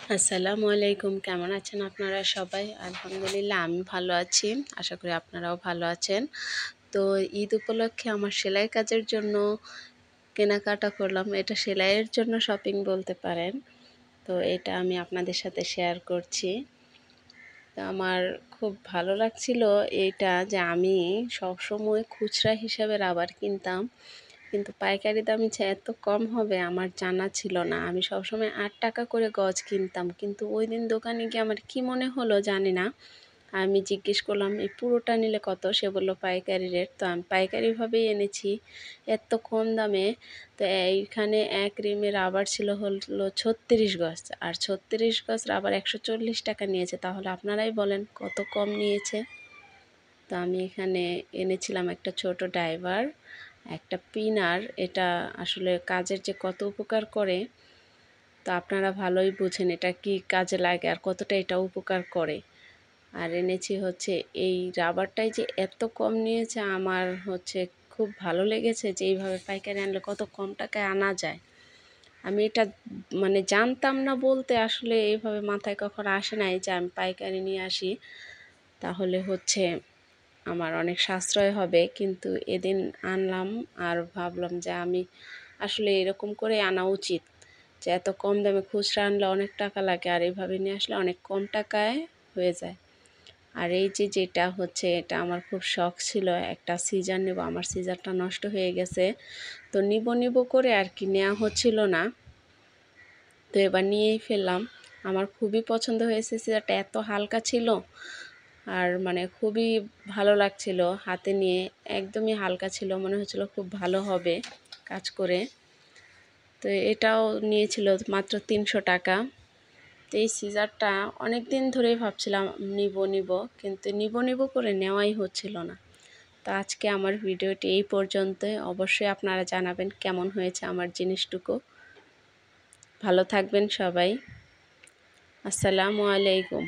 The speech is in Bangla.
আসসালামু আলাইকুম। কেমন আছেন আপনারা সবাই? আলহামদুলিল্লাহ আমি ভালো আছি। আশা করি আপনারাও ভালো আছেন। তো ঈদ উপলক্ষে আমার সেলাই কাজের জন্য কেনাকাটা করলাম। এটা সেলাইয়ের জন্য শপিং বলতে পারেন। তো এটা আমি আপনাদের সাথে শেয়ার করছি। তো আমার খুব ভালো লাগছিল এইটা যে আমি সবসময় খুচরা হিসাবে রাবার কিনতাম। কিন্তু পাইকারি দামে যে এত কম হবে আমার জানা ছিল না। আমি সবসময় ৳৮ করে গজ কিনতাম। কিন্তু ওইদিন দোকানে গিয়ে আমার কি মনে হলো জানি না। আমি জিজ্ঞেস করলাম, "এই পুরোটা নিলে কত?" সে বলল, "পাইকারি রেট।" তো আমি পাইকারিভাবেই এনেছি এত কম দামে। তো এইখানে এক রিমে রাবার ছিল হলো ৩৬ গজ। আর ৩৬ গজ রাবার ৳১৪০ নিয়েছে। তাহলে আপনারাই বলেন কত কম নিয়েছে? তো আমি এখানে এনেছিলাম একটা ছোট ডাইভার, একটা পিনার। এটা আসলে কাজের যে কত উপকার করে তো আপনারা ভালোই বোঝেন এটা কি কাজে লাগে আর কতটা এটা উপকার করে। আর এনেছি হচ্ছে এই রাবারটাই যে এত কম নিয়েছে আমার হচ্ছে খুব ভালো লেগেছে যে এইভাবে পাইকারি আনলে কত কম টাকায় আনা যায়। আমি এটা মানে জানতাম না বলতে আসলে এইভাবে মাথায় কখনো আসে নাই যে আমি পাইকারি নিয়ে আসি তাহলে হচ্ছে আমার অনেক সাশ্রয় হবে। কিন্তু এদিন আনলাম আর ভাবলাম যে আমি আসলে এরকম করে আনা উচিত। যে এত কম দামে খুচরা আনলে অনেক টাকা লাগে আর এভাবে নিয়ে আসলে অনেক কম টাকায় হয়ে যায়। আর এই যে যেটা হচ্ছে এটা আমার খুব শখ ছিল একটা সিজার নেব। আমার সিজারটা নষ্ট হয়ে গেছে। তো নিব করে আর কি নেওয়া হচ্ছিল না। তো এবার নিয়েই ফেললাম। আমার খুবই পছন্দ হয়েছে সিজারটা এত হালকা ছিল। আর মানে খুবই ভালো লাগছিল হাতে নিয়ে। একদমই হালকা ছিল। মনে হচ্ছিল খুব ভালো হবে কাজ করে। তো এটাও নিয়েছিল মাত্র ৳৩০০। তো এই সিজারটা অনেক দিন ধরেই ভাবছিলাম নিব কিন্তু নিব করে নেওয়াই হচ্ছিল না। তো আজকে আমার ভিডিওটি এই পর্যন্তই। অবশ্যই আপনারা জানাবেন কেমন হয়েছে আমার জিনিসটুকু। ভালো থাকবেন সবাই। আসসালামু আলাইকুম।